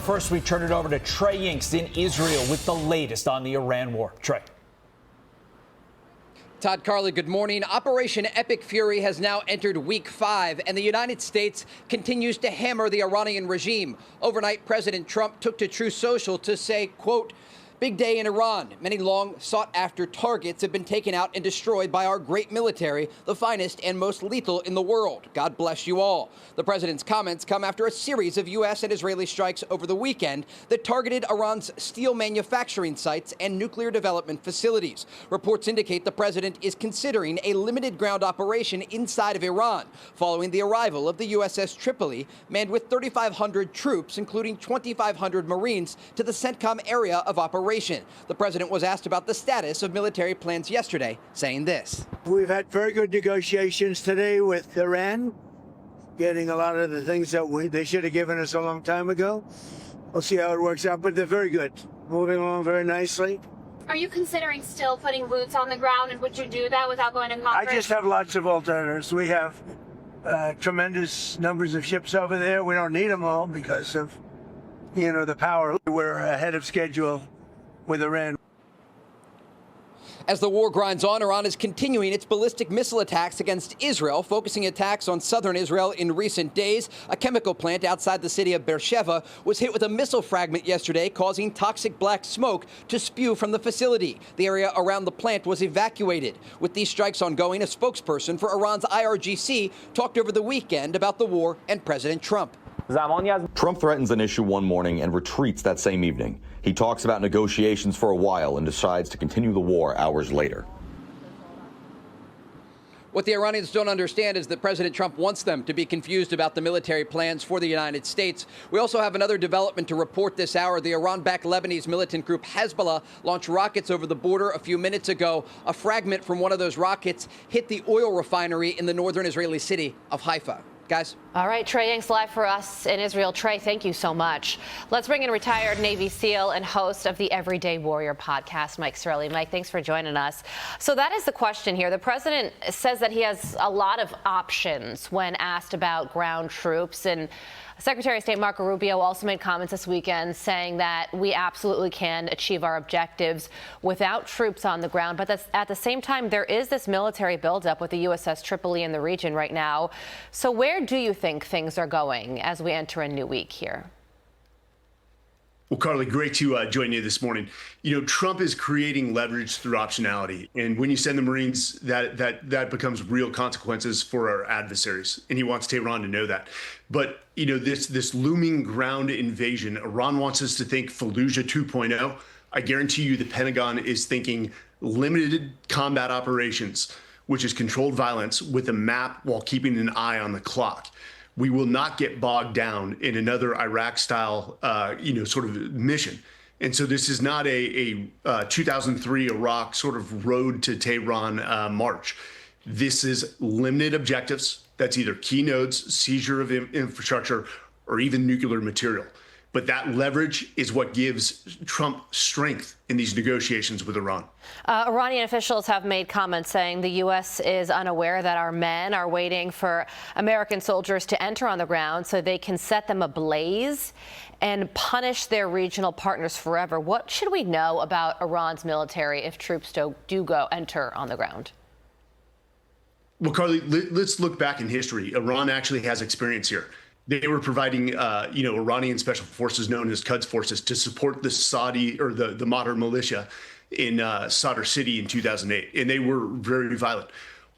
first, we turn it over to Trey Yingst in Israel with the latest on the Iran war. Trey. Todd, Carly, good morning. Operation Epic Fury has now entered week 5, and the United States continues to hammer the Iranian regime. Overnight, President Trump took to Truth Social to say, quote, "Big day in Iran. Many long sought-after targets have been taken out and destroyed by our great military, the finest and most lethal in the world. God bless you all." The president's comments come after a series of U.S. and Israeli strikes over the weekend that targeted Iran's steel manufacturing sites and nuclear development facilities. Reports indicate the president is considering a limited ground operation inside of Iran, following the arrival of the USS Tripoli, manned with 3,500 troops, including 2,500 Marines, to the CENTCOM area of operation. The president was asked about the status of military plans yesterday, saying this. We've had very good negotiations today with Iran, getting a lot of the things that they should have given us a long time ago. We'll see how it works out, but they're very good. Moving along very nicely. Are you considering still putting boots on the ground, and would you do that without going to Congress? I just have lots of alternatives. We have tremendous numbers of ships over there. We don't need them all because of, the power. We're ahead of schedule with Iran. As the war grinds on, Iran is continuing its ballistic missile attacks against Israel, focusing attacks on southern Israel in recent days. A chemical plant outside the city of Beersheba was hit with a missile fragment yesterday, causing toxic black smoke to spew from the facility. The area around the plant was evacuated. With these strikes ongoing, a spokesperson for Iran's IRGC talked over the weekend about the war and President Trump. Trump threatens an issue one morning and retreats that same evening. He talks about negotiations for a while and decides to continue the war hours later. What the Iranians don't understand is that President Trump wants them to be confused about the military plans for the United States. We also have another development to report this hour. The Iran-backed Lebanese militant group Hezbollah launched rockets over the border a few minutes ago. A fragment from one of those rockets hit the oil refinery in the northern Israeli city of Haifa. Guys. All right, Trey Yingst live for us in Israel. Trey, thank you so much. Let's bring in retired Navy SEAL and host of the Everyday Warrior podcast, Mike Sarrille. Mike, thanks for joining us. So that is the question here. The president says that he has a lot of options when asked about ground troops, and Secretary of State Marco Rubio also made comments this weekend saying that we absolutely can achieve our objectives without troops on the ground. But at the same time, there is this military buildup with the USS Tripoli in the region right now. So where do you think things are going as we enter a new week here? Well, Carly, great to join you this morning. Trump is creating leverage through optionality. And when you send the Marines, that becomes real consequences for our adversaries. And he wants Tehran to know that. But, this looming ground invasion, Iran wants us to think Fallujah 2.0. I guarantee you the Pentagon is thinking limited combat operations, which is controlled violence with a map while keeping an eye on the clock. We will not get bogged down in another Iraq-style, sort of mission. And so this is not a 2003 Iraq sort of road to Tehran march. This is limited objectives. That's either key nodes, seizure of infrastructure, or even nuclear material. But that leverage is what gives Trump strength in these negotiations with Iran. Iranian officials have made comments saying the U.S. is unaware that our men are waiting for American soldiers to enter on the ground so they can set them ablaze and punish their regional partners forever. What should we know about Iran's military if troops do enter on the ground? Well, Carly, let's look back in history. Iran actually has experience here. They were providing, Iranian special forces known as Quds forces to support the Saudi or the modern militia in Sadr City in 2008. And they were very violent.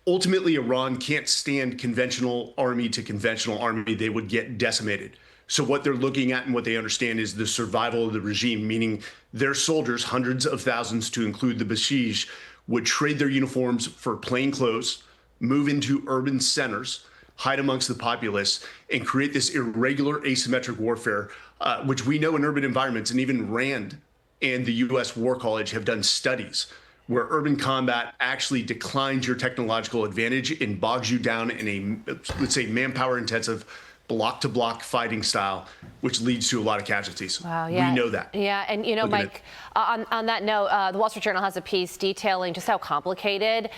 Ultimately, Iran can't stand conventional army to conventional army. They would get decimated. So what they're looking at and what they understand is the survival of the regime, meaning their soldiers, hundreds of thousands to include the Basij, would trade their uniforms for plain clothes, move into urban centers, hide amongst the populace, and create this irregular asymmetric warfare, which we know in urban environments, and even RAND and the U.S. War College have done studies where urban combat actually declines your technological advantage and bogs you down in a, let's say, manpower-intensive block-to-block fighting style, which leads to a lot of casualties. Wow, yeah. We know that. Yeah, and you know, Mike, on that note, the Wall Street Journal has a piece detailing just how complicated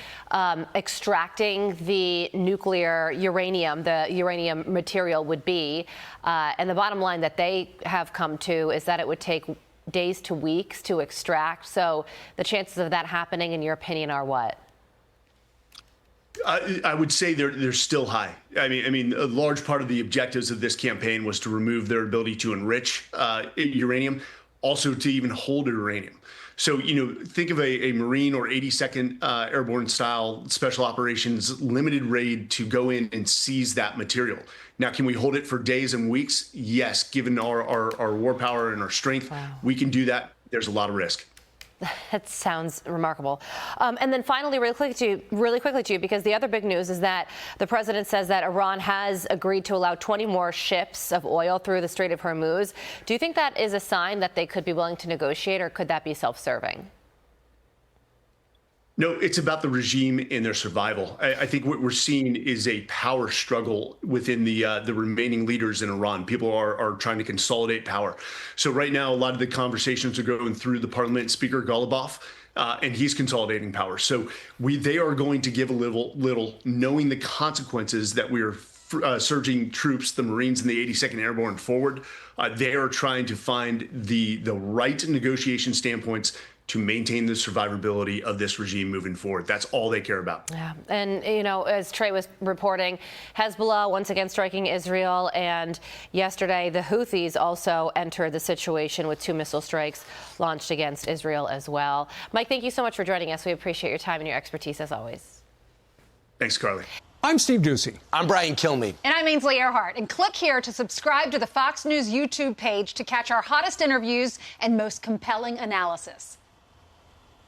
extracting the nuclear uranium, the uranium material would be. And the bottom line that they have come to is that it would take days to weeks to extract. So the chances of that happening, in your opinion, are what? I would say they're still high. I mean, a large part of the objectives of this campaign was to remove their ability to enrich uranium, also to even hold uranium. So, think of a Marine or 82nd Airborne style special operations limited raid to go in and seize that material. Now, can we hold it for days and weeks? Yes, given our war power and our strength, we can do that. There's a lot of risk. That sounds remarkable. And then finally, really quickly to you, because the other big news is that the president says that Iran has agreed to allow 20 more ships of oil through the Strait of Hormuz. Do you think that is a sign that they could be willing to negotiate, or could that be self-serving? No, it's about the regime and their survival. I think what we're seeing is a power struggle within the remaining leaders in Iran. People are trying to consolidate power. So right now, a lot of the conversations are going through the parliament speaker, Gallup, and he's consolidating power. So they are going to give a little, knowing the consequences that we are surging troops, the Marines and the 82nd Airborne forward. They are trying to find the right negotiation standpoints to maintain the survivability of this regime moving forward. That's all they care about. Yeah, and as Trey was reporting, Hezbollah once again striking Israel, and yesterday the Houthis also entered the situation with 2 missile strikes launched against Israel as well. Mike, thank you so much for joining us. We appreciate your time and your expertise as always. Thanks, Carly. I'm Steve Doocy. I'm Brian Kilmeade. And I'm Ainsley Earhart. And click here to subscribe to the Fox News YouTube page to catch our hottest interviews and most compelling analysis.